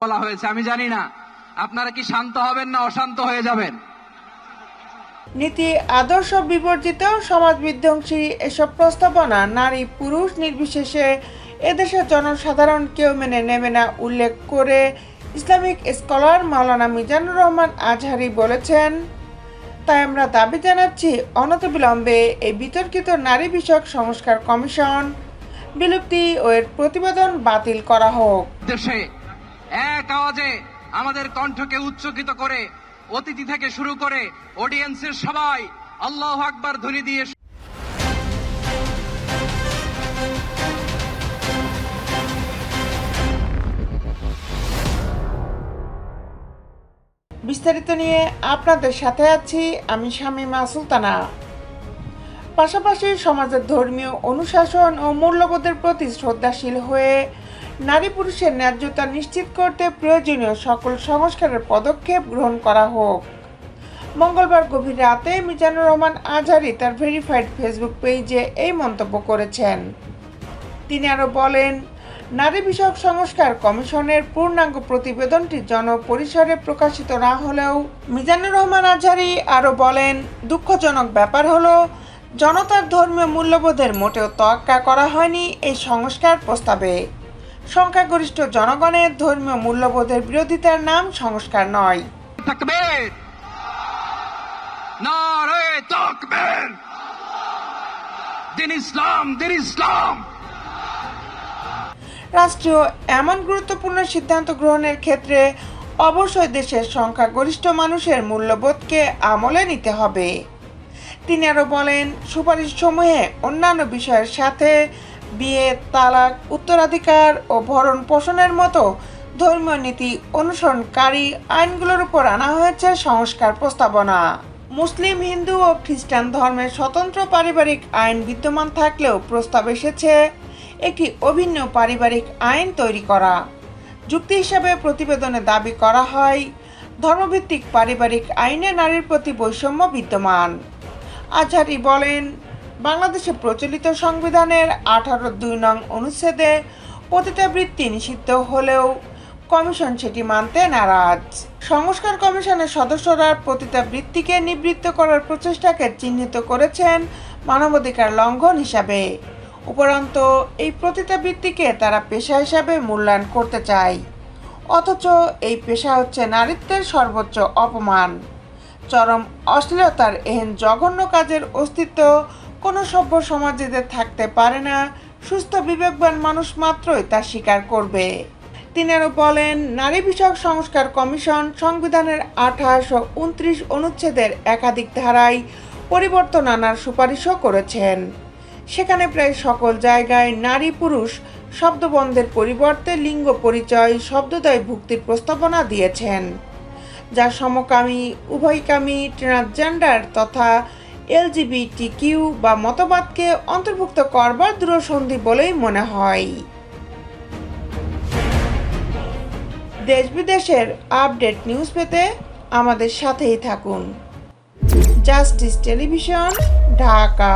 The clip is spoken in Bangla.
বলা হয়েছে। আমি জানি না আপনারা কি শান্ত হবেন না অশান্ত হয়ে যাবেন। নীতি আদর্শ বিবর্জিত সমাজ বিধ্বংসী এসব প্রস্তাবনা নারী পুরুষ নির্বিশেষে এদেশের জনসাধারণ কেউ মেনে নেবে না উল্লেখ করে ইসলামিক স্কলার মাওলানা মিজানুর রহমান আজহারি বলেছেন, তাই আমরা দাবি জানাচ্ছি অনতিবিলম্বে এই বিতর্কিত নারী বিষয়ক সংস্কার কমিশন বিলুপ্তি ও এর প্রতিবেদন বাতিল করা হোক। দেশে এক আওয়াজে আমাদের কণ্ঠকে উচ্চকিত করে অতিথি থেকে শুরু করে অডিয়েন্সের সবাই আল্লাহু আকবার ধ্বনি দিয়ে বিস্তারিত নিয়ে আপনাদের সাথে আছি আমি শামীমা সুলতানা। পাশাপাশি সমাজের ধর্মীয় অনুশাসন ও মূল্যবোধের প্রতি শ্রদ্ধাশীল হয়ে নারী পুরুষের ন্যায্যতা নিশ্চিত করতে প্রয়োজনীয় সকল সংস্কারের পদক্ষেপ গ্রহণ করা হোক। মঙ্গলবার গভীর রাতে মিজানুর রহমান আজহারি তার ভেরিফাইড ফেসবুক পেজে এই মন্তব্য করেছেন। তিনি আরও বলেন, নারী বিষয়ক সংস্কার কমিশনের পূর্ণাঙ্গ প্রতিবেদনটি জনপরিসরে প্রকাশিত না হলেও মিজানুর রহমান আজহারি আরও বলেন, দুঃখজনক ব্যাপার হলো জনতার ধর্মীয় মূল্যবোধের মোটেও তোয়াক্কা করা হয়নি এই সংস্কার প্রস্তাবে। সংখ্যাগরিষ্ঠ জনগণের ধর্মীয় মূল্যবোধের বিরোধিতার নাম সংস্কার নয়। তাকবীর, নারে তাকবীর, দিন ইসলাম, দিন ইসলাম। রাষ্ট্রীয় এমন গুরুত্বপূর্ণ সিদ্ধান্ত গ্রহণের ক্ষেত্রে অবশ্যই দেশের সংখ্যাগরিষ্ঠ মানুষের মূল্যবোধকে আমলে নিতে হবে। তিনি আরও বলেন, সুপারিশসমূহে অন্যান্য বিষয়ের সাথে বিয়ে, তালাক, উত্তরাধিকার ও ভরণ পোষণের মতো ধর্মীয় নীতি অনুসরণকারী আইনগুলোর উপর আনা হয়েছে সংস্কার প্রস্তাবনা। মুসলিম, হিন্দু ও খ্রিস্টান ধর্মের স্বতন্ত্র পারিবারিক আইন বিদ্যমান থাকলেও প্রস্তাব এসেছে একটি অভিন্ন পারিবারিক আইন তৈরি করা। যুক্তি হিসাবে প্রতিবেদনে দাবি করা হয়, ধর্মভিত্তিক পারিবারিক আইনে নারীর প্রতি বৈষম্য বিদ্যমান। আজহারি বলেন, বাংলাদেশে প্রচলিত সংবিধানের 18(2) নং অনুচ্ছেদে পতিতাবৃত্তি নিষিদ্ধ হলেও কমিশন সেটি মানতে নারাজ। সংস্কার কমিশনের সদস্যরা পতিতাবৃত্তিকে নিবৃত্ত করার প্রচেষ্টাকে চিহ্নিত করেছেন মানবাধিকার লঙ্ঘন হিসাবে। উপরন্তু এই পতিতাবৃত্তিকে তারা পেশা হিসাবে মূল্যায়ন করতে চায়, অথচ এই পেশা হচ্ছে নারীত্বের সর্বোচ্চ অপমান। চরম অশ্লীলতার এহেন জঘন্য কাজের অস্তিত্ব কোনো সভ্য সমাজে থাকতে পারে না, সুস্থ বিবেকবান মানুষ মাত্রই তা স্বীকার করবে। তিনি আরও বলেন, নারী বিষয়ক সংস্কার কমিশন সংবিধানের 28 ও 29 অনুচ্ছেদের একাধিক ধারায় পরিবর্তন আনার সুপারিশও করেছেন। সেখানে প্রায় সকল জায়গায় নারী পুরুষ শব্দবন্ধের পরিবর্তে লিঙ্গ পরিচয় শব্দদ্বয় ভুক্তির প্রস্তাবনা দিয়েছেন, যা সমকামী, উভয়কামী, ট্রান্সজেন্ডার তথা LGBTQ বা মতবাদকে অন্তর্ভুক্ত করবার দূরসন্ধি বলেই মনে হয়। দেশ বিদেশের আপডেট নিউজ পেতে আমাদের সাথেই থাকুন। Justice television, Dhaka.